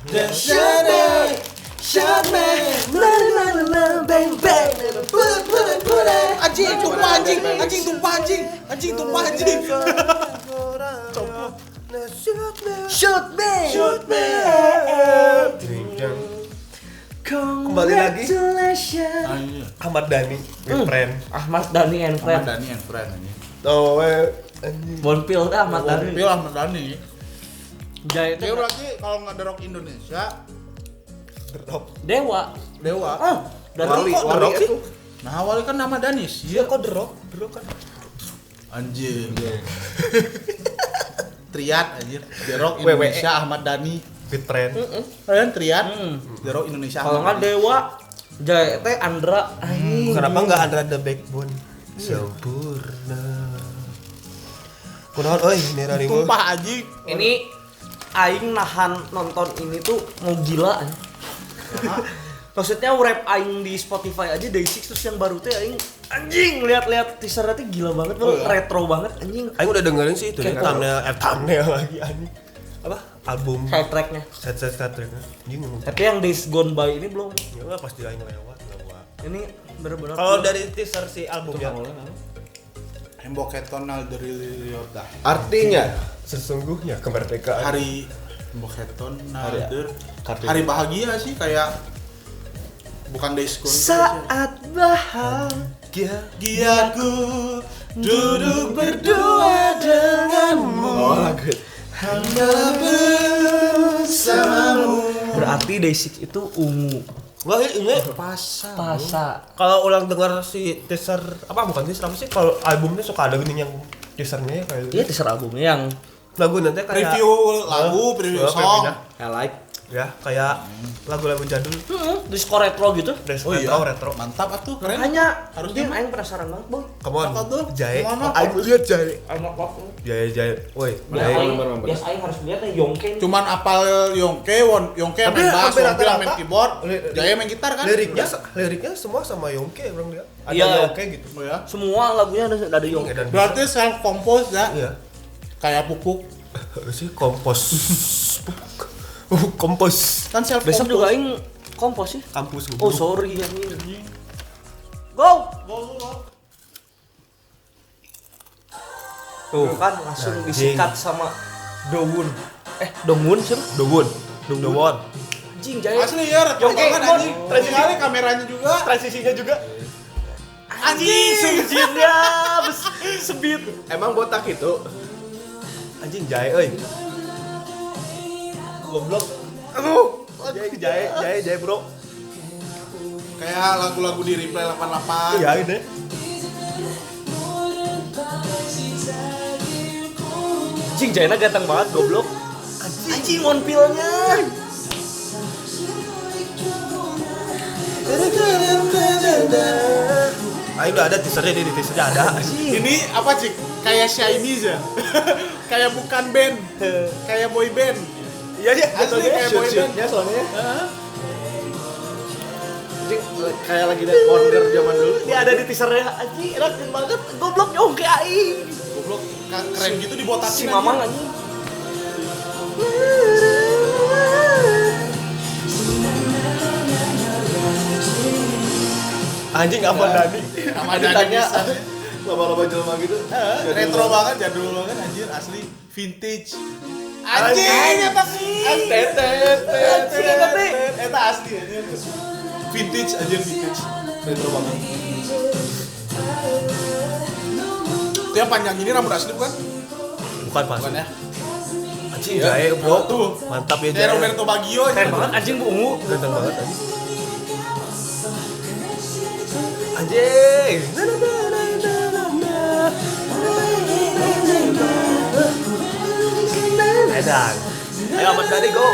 Shot me, bang bang, anjing tumpah anjing. Shoot me. Kembali lagi. Ahmad Dhani and friend. Ahmad Dhani and friend. Oh, anjing. Bonpil dah Ahmad Dhani. Ahmad Dhani. Jaya Dia berarti kalau nggak The Rock Indonesia, Dewa. Dari Wali sih. nah awalnya kan nama Danis. Iya kok The Rock kan. Anjing. Triad anjir. The Rock WWE. Indonesia Ahmad Dhani. Fit friend. Kalian Triad. The Rock Indonesia. Kalau nggak Dewa, Jaya teh Andra. Kenapa nggak Andra the Backbone? Sempurna. Kunaon euy nirani gua. Tumpah anjing. Ini aing nahan nonton ini tuh mau gila anjing. Maksudnya rap aing di Spotify aja Day6 terus yang baru tuh aing anjing lihat-lihat teasernya tuh gila banget bro, retro banget anjing. Aing udah dengerin sih itu Kayak thumbnail lagi anjing. Apa? Album Side tracknya. set tracknya. Anjing. Tapi yang Days Gone By ini belum. Ya udah pasti aing lewat lah gua. Ini benar-benar. Kalau dari teaser si albumnya Hemboketon Nalderiliota. artinya sesungguhnya kemerdekaan Hari Hemboketon Nalder. Kartini. Hari bahagia sih kayak bukan Days Gone. saat bahagia Giaku duduk berdua denganmu. Oh, lagu. Hanya bersamamu. Berarti Day6 itu ungu. Wah, ini Pasa. kalau ulang dengar si teaser apa bukan teaser apa sih kalau albumnya suka ada gini yang teasernya kayak Iya teaser albumnya yang lagu nanti kayak Preview lagu, preview song. preview-nya. I like. Ya kayak lagu-lagu jadul Disco retro gitu. Oh iya, retro. mantap atuh, keren. Hanya Harusnya harusnya aing penasaran banget, Bang. Come on. Apa tuh? Jae. Mana? Aing lihat Jae. Anak waktu. Jae. Woi, Ya Jae. aing, yes aing harus lihat Yongke. Cuman apal Yongke Tapi main bass, hampir Wonpil rata-rata. main keyboard, Jaya main gitar kan? Liriknya semua sama Yongke orang dia. Ada Iya. Yongke gitu. Oh ya. Semua lagunya ada Yongke. Dan Berarti self compose ya? iya. Kayak pupuk. Si kompos. Kompos Kan self Besok compose. juga aing kompos sih. kampus Oh sorry ya ini. Go. Tuh kan langsung Anjing. disikat sama Dowon. Dongwon sih. Dowon. Anjing Jaya. Asli ya, retro Yongke, banget Mon. anjing. Transisi kameranya juga. Transisinya juga. Anjing sujinnya sebit. Emang botak itu. Anjing Jae euy. Goblok. Aduh. Jae bro. Kayak lagu-lagu di Replay 88. Iya ini. Anjing Jayana ganteng banget goblok. Anjing Wonpilnya. Ah udah ada teasernya di teasernya ada. Ini apa cik? Kayak Chinese ya? Kayak bukan band, kayak boy band. Iya sih, Asli kayak boy band. soalnya. Anjing kayak lagi liat Wonder zaman dulu. Dia ada di teasernya. Anjing enak banget. Goblok Yongke aing. Goblok keren gitu dibotakin Si Mamang anjing. Anjing apa Dani? Sama Ditanya Dani lama-lama jelema gitu. retro banget, jadul banget anjir, asli vintage. Anjing eta sih. Eta asli anjir. Vintage anjir, vintage. Retro banget. Itu yang panjang ini rambut asli bukan? Bukan pas. Bukan ya? Anjing Jae bro. Tuh. Mantap ya Kayak Jae. Roberto Baggio Keren banget anjing ungu. Ganteng banget anjing. Anjing. Edan. Ayo Ahmad Dhani go.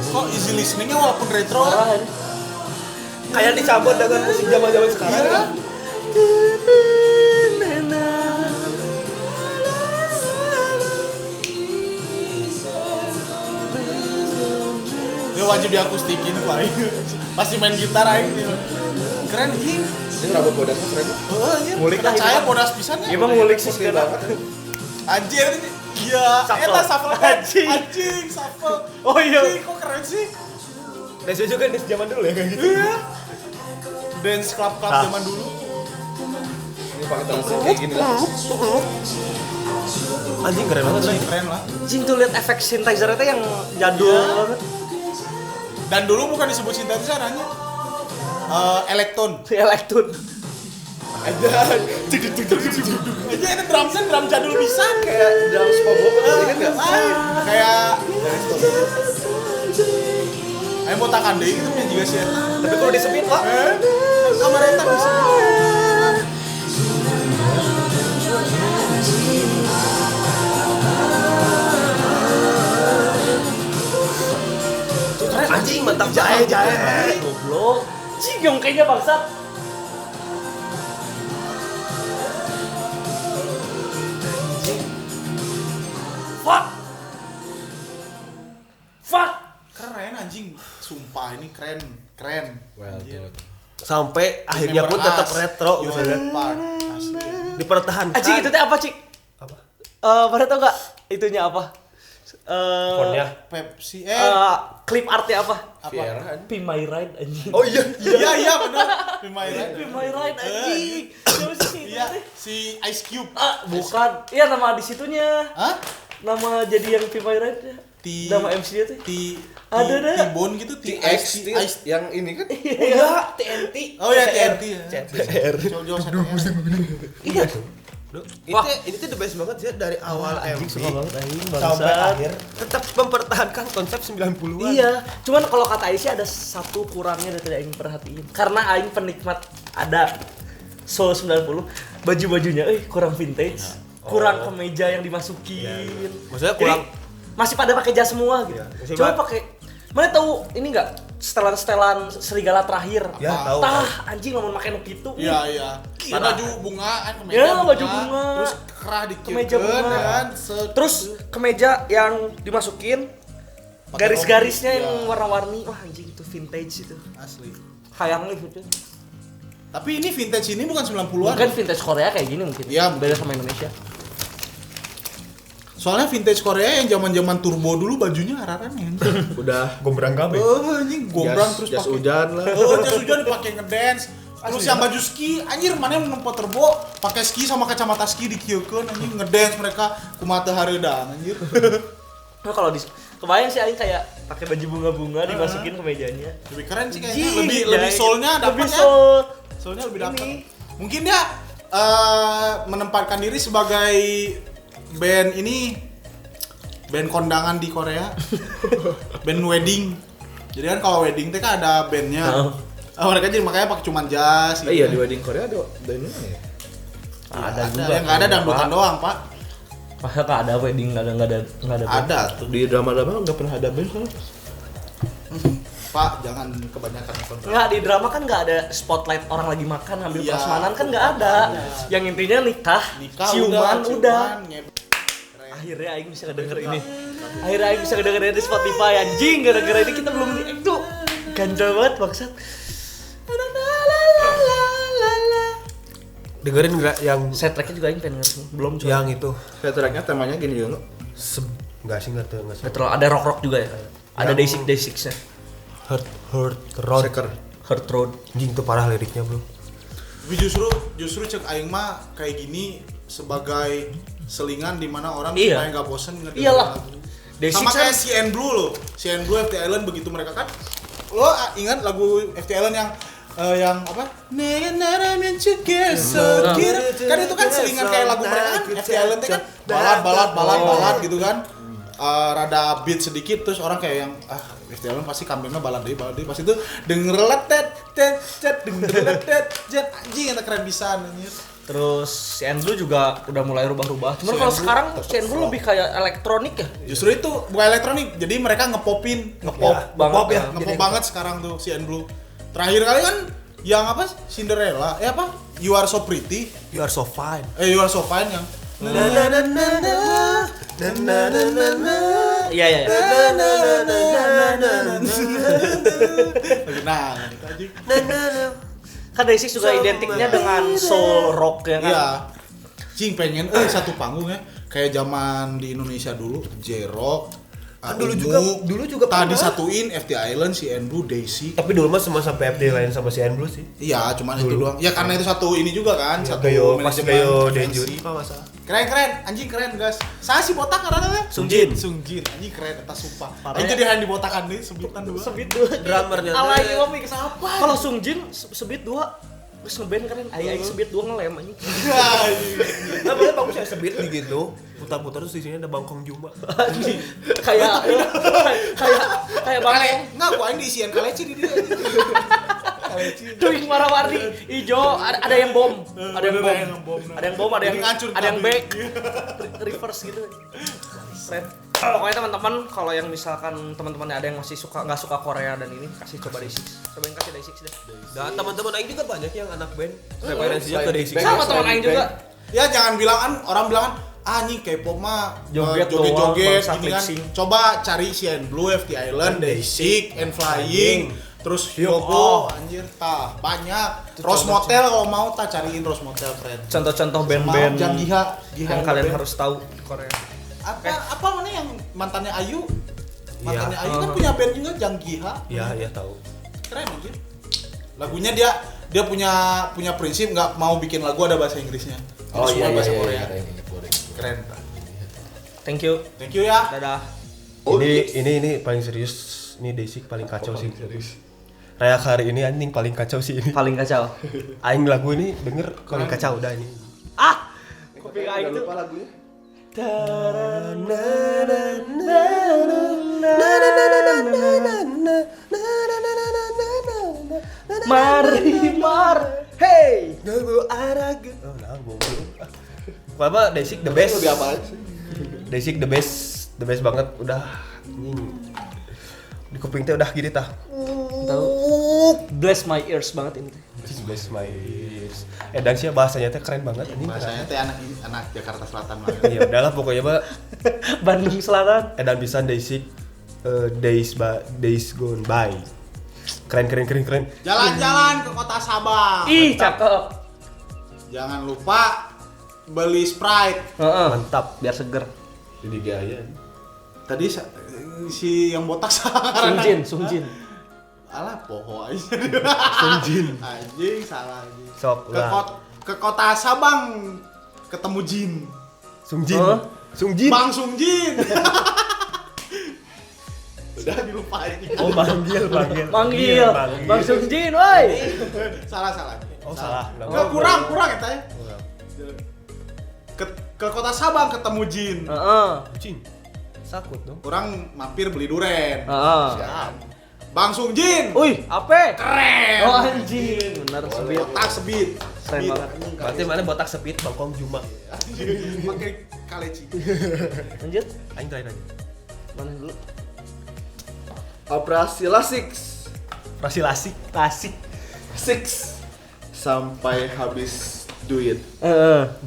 Kok easy listeningnya walaupun retro? Parah ini. Kayak dicampur dengan musik zaman-zaman sekarang. Iya. Dia wajib diakustikin Pak. Pasti main gitar aing. Keren anjing. Ini rambut bodasnya keren. Oh, iya. Ngulik lah, Percaya ini, bodas pisan ya? Emang ngulik sih sekarang. Anjir ini Iya, Shuffle. eta shuffle band. Anjing. Anjing, shuffle. Oh iya. Anjing, kok keren sih? Dance juga dance zaman dulu ya kayak gitu. Iya. Dance club-club Ah. zaman dulu. Ini pakai transit kayak gini lah. Anjing keren banget sih. Keren lah. Anjing tuh lihat efek synthesizer itu yang jadul banget. Dan dulu bukan disebut synthesizer hanya elektron. Si Elektron. Aja ini drum set drum jadul bisa Kayak drum pop ingat enggak? kayak ayo botakan deh itu punya juga sih. Tapi kalau disepit Pak, Kamar eta bisa. keren anjing mantap jahe. Goblok. Anjing yang kayaknya bangsat. Fuck. Fuck. Keren anjing. Sumpah ini keren. Well, Anjir. tuh. Sampai akhirnya pun tetap retro gitu ya. Park asli. Dipertahankan. Anjing itu teh apa, Cik? Apa? Pada tau gak itunya apa? Fontnya. Pepsi Clip artnya apa? Viera kan? Be My Ride anjing. Oh iya. iya benar. Lumayan. Be My Ride anjing. Siapa sih itu Iya, teh? si Ice Cube. Bukan. Iya nama di situnya. Hah? Nama jadi yang Be My Ride. Nama MC dia tuh. Ada dah. T-Bone gitu, TX yang ini kan? Iya, TNT. Oh ya TNT ya. CTR. Jauh-jauh CTR. Iya. Wah. Ini tuh the best banget sih dari awal Anjing MV suka banget anjing sampai bangsat. akhir tetap mempertahankan konsep 90-an. Iya, cuman kalau kata Aisyah ada satu kurangnya dari tidak Aing perhatiin. Karena Aing penikmat ada Soul 90, baju-bajunya kurang vintage, kurang kemeja yang dimasukin. Maksudnya kurang- Jadi, masih pada pakai jas semua gitu. Iya, Coba maksudnya- pakai mana tahu ini enggak setelan-setelan serigala terakhir. Ya, tahu. Anjing lamun pakai nu kitu. Iya. Gila. Baju bunga kan kemeja Ya, baju bunga. Terus kerah dikit Kemeja bunga. kan. Terus kemeja yang dimasukin Pakai garis-garisnya rompi, yang iya. warna-warni. Wah, anjing itu vintage itu. asli. Hayang nih gitu. Tapi ini vintage ini bukan 90-an. Mungkin vintage Korea kayak gini mungkin. Iya, beda sama Indonesia. Soalnya vintage Korea yang zaman-zaman turbo dulu bajunya araran ya. Udah Gombrang kabeh. Oh, anjing gombrang terus jas pakai. hujan lah. Oh, jas hujan dipakai ngedance. Terus yang baju ski, anjir mana yang nempo turbo pakai ski sama kacamata ski dikieukeun anjing ngedance mereka kumaha teu hareudang anjir. Nah, kalau di kebayang sih Aing kayak pakai baju bunga-bunga dimasukin ke mejanya. Lebih keren sih kayaknya. Anjing, Lebih ya, soulnya dapat lebih ya. soul. Soalnya lebih dapat. Ini. Mungkin dia menempatkan diri sebagai band ini band kondangan di Korea. Band wedding. Jadi kan kalau wedding teh kan ada bandnya. Oh. Mereka jadi makanya pakai cuman jas. Eh, iya di wedding Korea ada ini ya. Ada juga. Yang nggak ada dangdutan doang, Pak. Masa nggak ada wedding nggak ada. Ada tuh. Di drama-drama nggak pernah ada band kan? Pak, jangan kebanyakan nonton. Nggak, di drama kan nggak ada spotlight orang lagi makan ngambil Iya. prasmanan kan nggak ada. Yang intinya nikah, Nikah ciuman udah. ngep- Akhirnya Aing bisa ngedenger ini. Akhirnya Aing bisa ngedenger ini di Spotify anjing gara-gara ini kita belum itu ganja banget maksud. Dengerin nggak yang Soundtracknya juga Aing pengen ngerti. Belum coba. yang itu? Kayak tracknya temanya gini juga. Enggak sih enggak tahu enggak. Nggak terlalu ada rock juga ya. Ada Yang- Day6 nya. Hurt Road. Hurt Road. Anjing tuh parah liriknya, Bro. Tapi justru cek aing mah kayak gini sebagai selingan di mana orang Iya. supaya nggak bosen ngedengerin Iyalah. lagu. Day6 Sama kan kayak CN Blue loh. CN Blue FT Island begitu mereka kan. Lo ingat lagu FT Island yang apa? Nara kan itu kan selingan kayak lagu mereka kan FT Island itu kan balad gitu kan. Rada beat sedikit terus orang kayak yang FT Island pasti kampungnya balad deh pas itu denger letet anjing eta keren pisan anjir. terus CN Blue juga udah mulai rubah-rubah. Cuman CN kalau Blue sekarang tetep CN Blue rock. lebih kayak elektronik ya. Justru itu bukan elektronik, jadi mereka ngepopin, Ngepop banget ya. ngepop banget sekarang tuh CN Blue. Terakhir kali kan yang apa? Cinderella, apa? You Are So Pretty, You are so fine. You Are So Fine yang. Iya iya. Nah, itu aja. Kan Day6 juga identiknya dengan soul rock ya kan. Iya. Cing pengen satu panggung ya. kayak zaman di Indonesia dulu Jero dulu juga tadi pernah. satuin FT Island, CN Blue, Daisy. Tapi dulu mah semua sampai FD lain sama si Blue sih. Iya, cuman itu doang. Ya karena itu satu ini juga kan, satu Gayo pas manajemen Gayo fancy. Denjuri apa masalah? Keren, anjing keren guys. Saya si botak karena Sungjin. anjing keren atas sumpah. Parah Anjing ya. jadi hand dibotakan nih sebutan dua. Sebit 2. Drummernya Alay lo mix apa? Kalau Sungjin sebit 2 terus ngeband keren. Aing sebit 2 ngelem anjing. Namanya bagus ya sebit gitu. Putar-putar terus di sini ada Bangkong Juma. Kayak Kale, bang enggak gua ini isian kaleci di dia. Duing warna-warni hijau, ada yang bom, ada yang bom, ada yang bom, Jadi ngancur ada yang kabin. back, reverse gitu. Keren. Pokoknya teman-teman, kalau yang misalkan teman-teman ada yang masih nggak suka Korea dan ini, kasih coba Day6. Cobain kasih Day6 deh. Dan teman-teman Aing juga banyak yang anak band. Referensinya ke Day6. Sama teman Aing juga. Ya jangan bilang kan orang bilang kan anjing K-pop mah Joget doang, joget-joget bangsa gini kan. flexing. Coba cari CN Blue, FT Island, Day6, and Flying. Terus Hyoko. Hyoko, anjir, tah banyak. Rose Motel kalau mau tak cariin Rose Motel friend. Contoh-contoh band-band Jang Giha yang kalian harus tahu di Korea. apa mana yang mantannya Ayu? Mantannya Iya. Ayu kan punya band juga Jang Giha. Iya tahu. Keren anjir. Lagunya dia punya prinsip nggak mau bikin lagu ada bahasa Inggrisnya. Itu semua bahasa Korea. Keren. Thank you. Thank you ya. Dadah. Ini paling serius. Ini Day6 paling kacau sih. Raya hari ini anjing paling kacau sih ini. Paling kacau. Aing lagu ini denger paling kacau udah ini. Ah! Kopi Aing tuh. lagunya? Mari, hey. Nunggu araga. Oh, nah, goblok. Apa Day6 the best. Lebih apa sih? Day6 the best banget udah anjing. Di kuping teh udah gini tah. Tahu? Bless my ears banget ini. Bless my ears. Dan sih bahasanya teh keren banget anjing. Bahasanya teh anak Jakarta Selatan lah. Iya udahlah pokoknya Mbak. Bandung Selatan. Edan pisan Day6 days gone by. Keren. Jalan-jalan ke kota Sabang. Ih, cakep. Jangan lupa beli Sprite. Heeh. Mantap. Biar seger. Jadi gaya. Tadi si yang botak salah. Sungjin. Alah poho aja. Sungjin. Anjing salah anjing. Sok Ke, lah. ke kota Sabang ketemu Jin. Sungjin. Huh? Sungjin. Bang Sungjin. Udah dilupain. Oh manggil. Manggil. Bang Sungjin, woi. Salah. Oh salah. Enggak kurang ya teh. Ke kota Sabang ketemu Jin. Heeh. Cing. Sakut dong. Orang mampir beli duren. Heeh. Siap. Bang Sungjin. Wih, apa? Keren. Oh anjing, bener sebit. Botak sebit. Keren banget. Berarti mana botak sepit Bangkong Juma. Pakai kaleci. Lanjut. Aing terakhir aja. Mana dulu? Operasi Lasik. Rasi lasik. 6 sampai habis duit.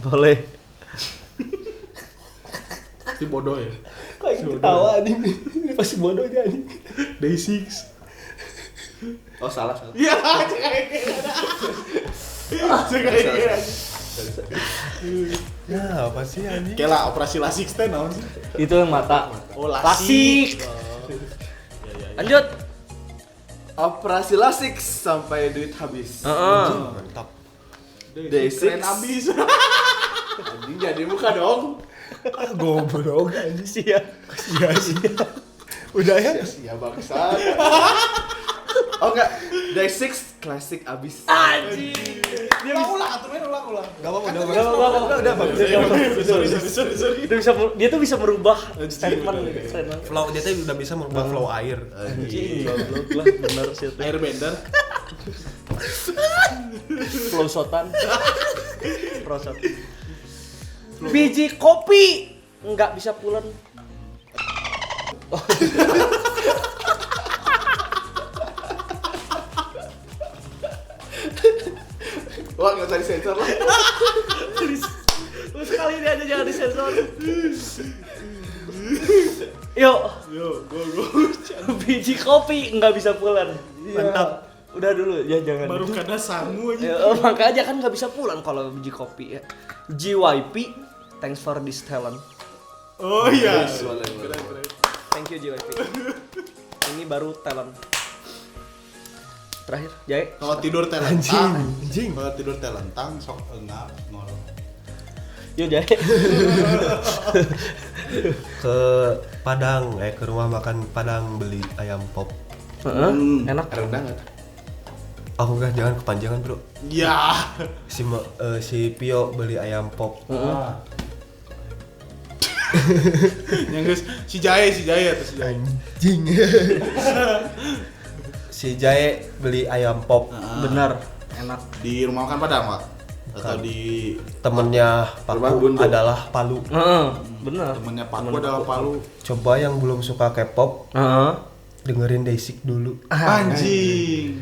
Boleh. Si bodoh ya. Kok ketawa anjing. Pasti bodoh aja anjing. Day6. Oh salah. Iya, Ya apa sih anjing? Kela operasi lasik teh naon sih? Itu yang mata. Oh, Lasik. Lanjut. Operasi Lasik sampai duit habis. Mantap. Day6. Keren abis. Anjing jadi muka dong. Goblok anjing. Sia. Sia. Udah ya? Ya bangsa. Oh enggak, Day6 klasik abis. Anjing. Ulang atuh men ulang. Enggak apa-apa, Udah bagus. Sorry. Dia tuh bisa merubah statement gitu. Keren banget. Flow dia tuh udah bisa merubah flow air. Anjing, goblok lah bener sih. Airbender. Flow sotan. Prosot. Biji kopi nggak bisa pulen. Wah nggak usah disensor lah. Lu sekali ini aja jangan disensor. Yuk. Yo, go. Biji kopi nggak bisa pulen. Mantap. Udah dulu ya jangan. Baru kada sangu aja. Ya, makanya kan nggak bisa pulang kalau biji kopi ya. JYP thanks for this talent. Oh iya. Thank you JYP. Ini baru talent. Terakhir, Jai. Kalau tidur telentang, Anjing. Kalau tidur telentang sok enggak ngorok. Yuk Jai. Ke Padang, ke rumah makan Padang beli ayam pop. Heeh, enak. Rendang kan? Aku enggak, jangan kepanjangan bro. Ya. Si Pio beli ayam pop. Yang guys, si Jae atau si Jae. Anjing. Si Jae beli ayam pop. Benar, enak. Di rumah makan Padang, Pak. Atau di Temennya Rumah Paku Bundut. adalah Palu. Heeh, benar. temennya Paku adalah Palu. Coba yang belum suka K-pop, Heeh. dengerin Day6 dulu. Anjing.